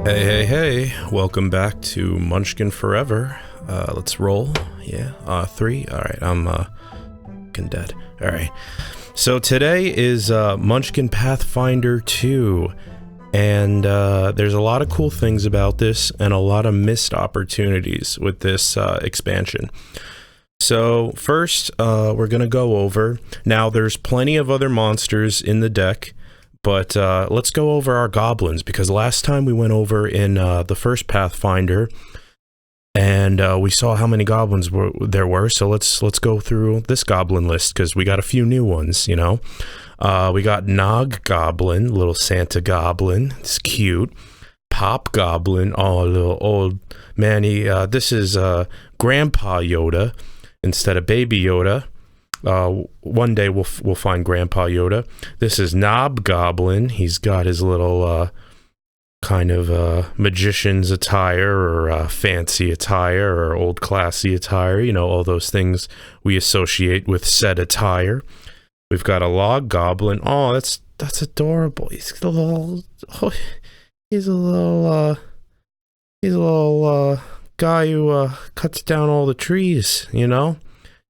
Hey, welcome back to Munchkin Forever. Let's roll. Yeah, 3. Alright, I'm fucking dead. Alright. So today is Munchkin Pathfinder 2. And there's a lot of cool things about this and a lot of missed opportunities with this expansion. So first, we're gonna go over... Now, there's plenty of other monsters in the deck, but let's go over our goblins, because last time we went over in the first Pathfinder, and we saw how many goblins there were, so let's go through this goblin list, because we got a few new ones, you know? We got Nog Goblin, little Santa Goblin, it's cute. Pop Goblin, oh, a little old man, this is Grandpa Yoda instead of Baby Yoda. One day we'll find Grandpa Yoda. This is Knob Goblin. He's got his little kind of magician's attire, or fancy attire, or old classy attire. You know, all those things we associate with said attire. We've got a Log Goblin. Oh, that's adorable. He's a little guy who cuts down all the trees, you know?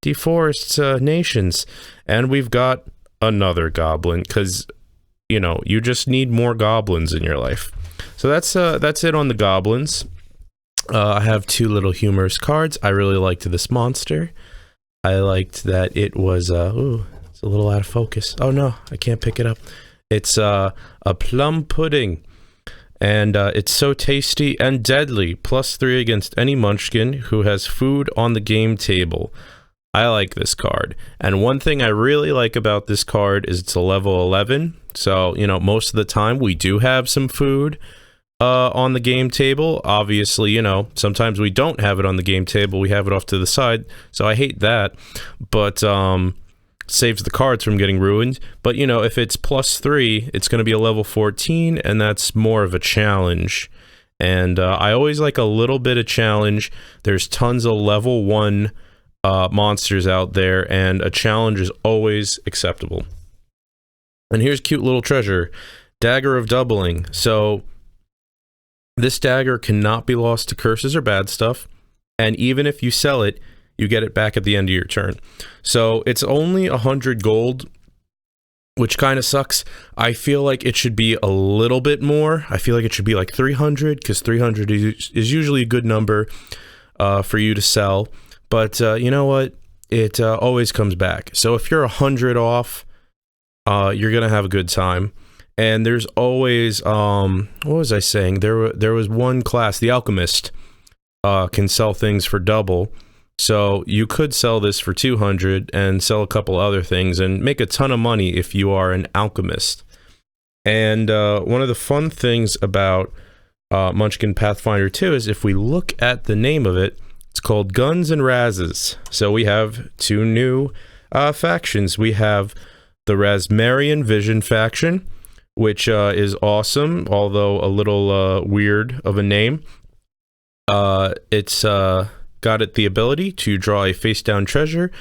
Deforests nations. And we've got another goblin, because, you know, you just need more goblins in your life. So that's it on the goblins. I have two little humorous cards. I really liked this monster. I liked that it was ooh, it's a little out of focus. Oh no, I can't pick it up. It's a plum pudding, and it's so tasty and deadly. +3 against any munchkin who has food on the game table. I like this card, and one thing I really like about this card is it's a level 11, so, you know, most of the time we do have some food on the game table. Obviously, you know, sometimes we don't have it on the game table, we have it off to the side, so I hate that, but saves the cards from getting ruined. But, you know, if it's +3, it's going to be a level 14, and that's more of a challenge, and I always like a little bit of challenge. There's tons of level 1 monsters out there, and a challenge is always acceptable. And here's cute little treasure, Dagger of Doubling. So this dagger cannot be lost to curses or bad stuff, and even if you sell it, you get it back at the end of your turn. So it's only 100 gold, which kind of sucks. I feel like it should be a little bit more. I feel like it should be like 300, because 300 is usually a good number for you to sell. But you know what? It always comes back. So if you're 100 off, you're gonna have a good time. And there's always what was I saying? There was one class, the Alchemist, can sell things for double. So you could sell this for 200 and sell a couple other things and make a ton of money if you are an alchemist. And one of the fun things about Munchkin Pathfinder 2 is if we look at the name of it, it's called Guns and Razzes. So we have two new factions. We have the Rasmarian Vision faction, which is awesome, although a little weird of a name. It's got the ability to draw a face-down treasure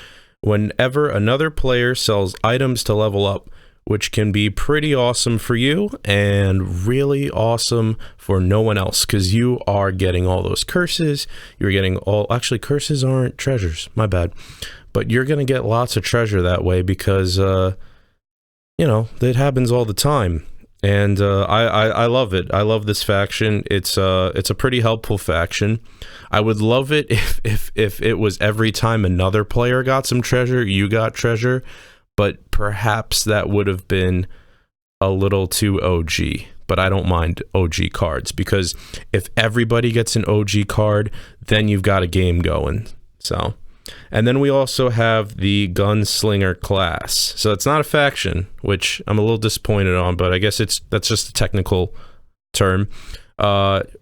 whenever another player sells items to level up, which can be pretty awesome for you and really awesome for no one else, because you are getting all those curses. You're getting all... Actually, curses aren't treasures. My bad. But you're going to get lots of treasure that way because, you know, it happens all the time. And I love it. I love this faction. It's a pretty helpful faction. I would love it if it was every time another player got some treasure, you got treasure. But perhaps that would have been a little too OG. But I don't mind OG cards, because if everybody gets an OG card, then you've got a game going. So, and then we also have the Gunslinger class. So it's not a faction, which I'm a little disappointed on, but I guess that's just a technical term.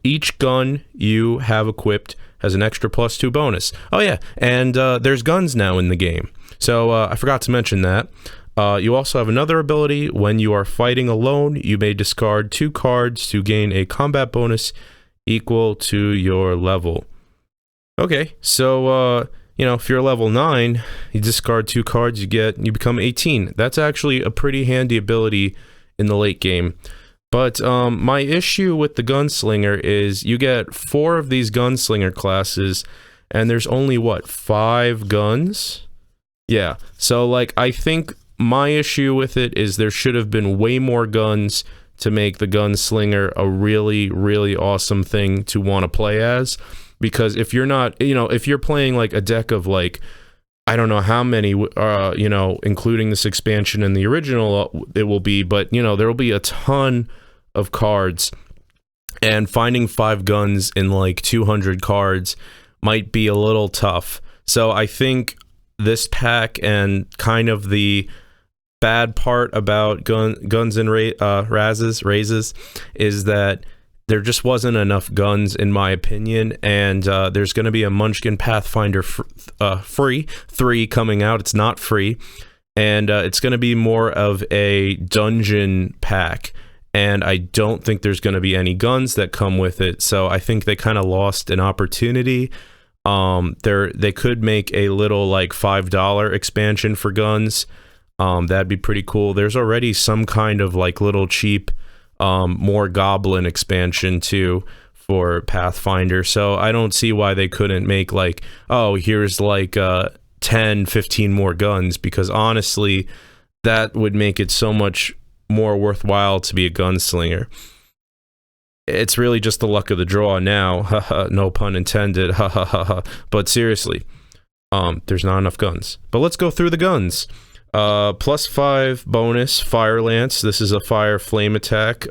Each gun you have equipped has an extra +2 bonus. Oh yeah, and there's guns now in the game. So I forgot to mention that. You also have another ability. When you are fighting alone, you may discard 2 cards to gain a combat bonus equal to your level. Okay, so you know, if you're level 9, you discard 2 cards, you become 18. That's actually a pretty handy ability in the late game. But my issue with the Gunslinger is you get 4 of these Gunslinger classes, and there's only, what, 5 guns? Yeah, so, like, I think my issue with it is there should have been way more guns to make the Gunslinger a really, really awesome thing to want to play as. Because if you're not, you know, if you're playing, like, a deck of, like, I don't know how many, you know, including this expansion and the original, it will be, but, you know, there will be a ton of cards, and finding 5 guns in, like, 200 cards might be a little tough. So I think this pack, and kind of the bad part about Guns and Razzes is that there just wasn't enough guns, in my opinion, and there's going to be a Munchkin Pathfinder free 3 coming out. It's not free, and it's going to be more of a dungeon pack, and I don't think there's going to be any guns that come with it, so I think they kind of lost an opportunity. They could make a little, like, $5 expansion for guns. That'd be pretty cool. There's already some kind of, like, little cheap more Goblin expansion too for Pathfinder, so I don't see why they couldn't make, like, oh, here's, like, 10, 15 more guns, because honestly that would make it so much more worthwhile to be a Gunslinger. It's really just the luck of the draw now, no pun intended, but seriously, there's not enough guns. But let's go through the guns. +5 bonus Fire Lance. This is a fire flame attack.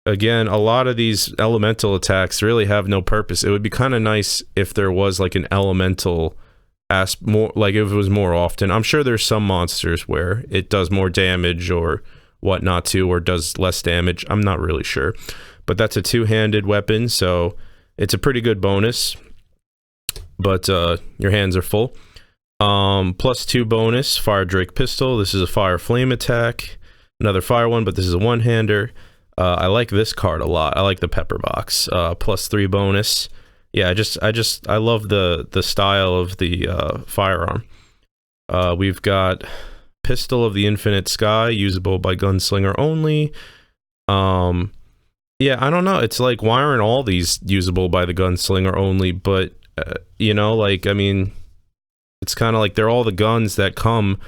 Again, a lot of these elemental attacks really have no purpose. It would be kind of nice if there was, like, an elemental more, like, if it was more often. I'm sure there's some monsters where it does more damage or whatnot too, or does less damage. I'm not really sure, but that's a 2-handed weapon, so it's a pretty good bonus, but your hands are full. +2 bonus Fire Drake Pistol. This is a fire flame attack, another fire one, but this is a 1-hander. I like this card a lot. I like the pepper box. +3 bonus. Yeah, I love the style of the firearm. We've got Pistol of the Infinite Sky, usable by Gunslinger only. Yeah, I don't know. It's like, why aren't all these usable by the Gunslinger only? But you know, like, I mean, it's kind of like they're all the guns that come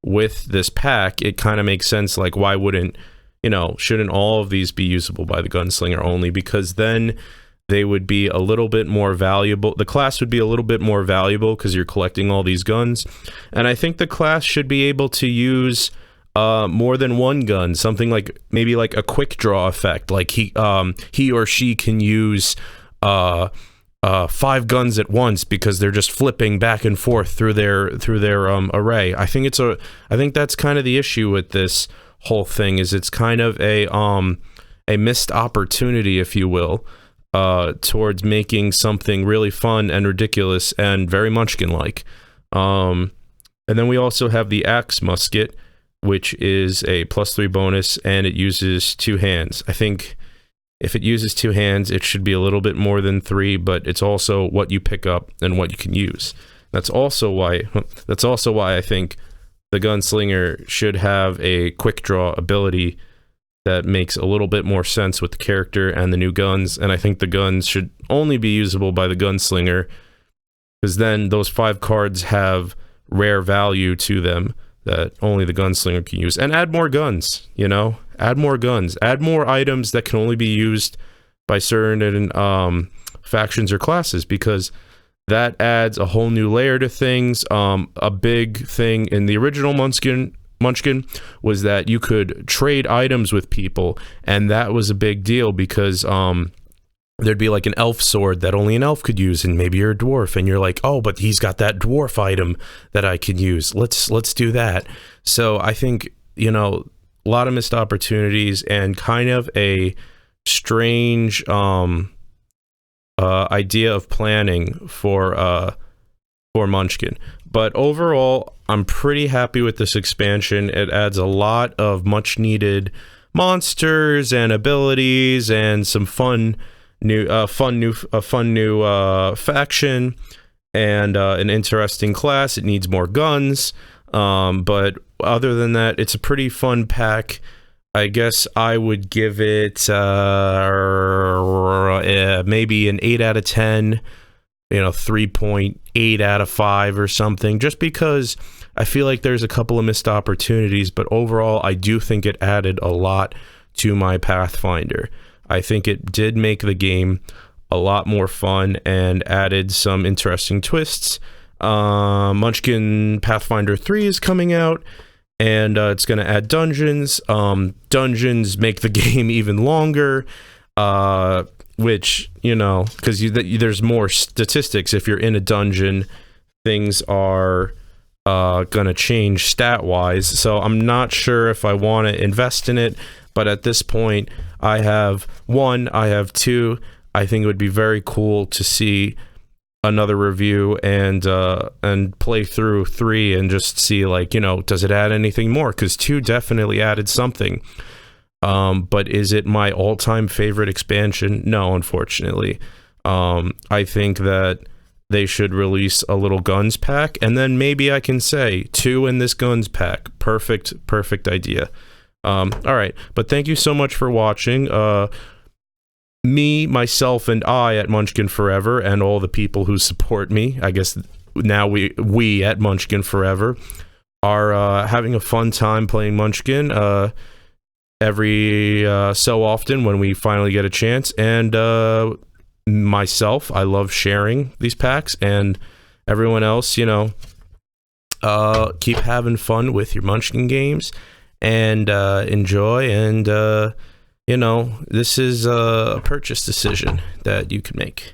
with this pack. It kind of makes sense. Like, why wouldn't, you know, shouldn't all of these be usable by the Gunslinger only? Because then they would be a little bit more valuable. The class would be a little bit more valuable because you're collecting all these guns. And I think the class should be able to use more than one gun, something like maybe like a quick draw effect. Like he or she can use 5 guns at once because they're just flipping back and forth through their array. I think that's kind of the issue with this whole thing, is it's kind of a missed opportunity, if you will, towards making something really fun and ridiculous and very Munchkin-like. And then we also have the Axe Musket, which is a +3 bonus, and it uses 2 hands. I think if it uses 2 hands, it should be a little bit more than 3, but it's also what you pick up and what you can use. That's also why I think the Gunslinger should have a quick draw ability that makes a little bit more sense with the character and the new guns. And I think the guns should only be usable by the Gunslinger, because then those 5 cards have rare value to them that only the Gunslinger can use. And add more guns, you know? Add more guns. Add more items that can only be used by certain factions or classes, because that adds a whole new layer to things. A big thing in the original Munchkin was that you could trade items with people, and that was a big deal because there'd be like an elf sword that only an elf could use, and maybe you're a dwarf and you're like, oh, but he's got that dwarf item that I can use. Let's do that. So I think, you know, a lot of missed opportunities and kind of a strange idea of planning for Munchkin. But overall, I'm pretty happy with this expansion. It adds a lot of much needed monsters and abilities and some fun new faction and an interesting class. It needs more guns, but other than that, it's a pretty fun pack. I guess I would give it maybe an 8 out of 10, 3.8 out of 5 or something, just because I feel like there's a couple of missed opportunities, but overall, I do think it added a lot to my Pathfinder. I think it did make the game a lot more fun and added some interesting twists. Munchkin Pathfinder 3 is coming out, and it's going to add dungeons. Dungeons make the game even longer, which, because there's more statistics. If you're in a dungeon, things are going to change stat-wise. So I'm not sure if I want to invest in it, but at this point, I have 1, I have 2. I think it would be very cool to see another review and play through 3 and just see, does it add anything more? Because 2 definitely added something. But is it my all-time favorite expansion? No, unfortunately. I think that they should release a little guns pack, and then maybe I can say 2 in this guns pack. Perfect idea. All right, but thank you so much for watching. Me, myself, and I at Munchkin Forever, and all the people who support me, I guess now we at Munchkin Forever are having a fun time playing Munchkin every so often when we finally get a chance. And myself, I love sharing these packs, and everyone else, keep having fun with your Munchkin games and enjoy. And this is a purchase decision that you can make.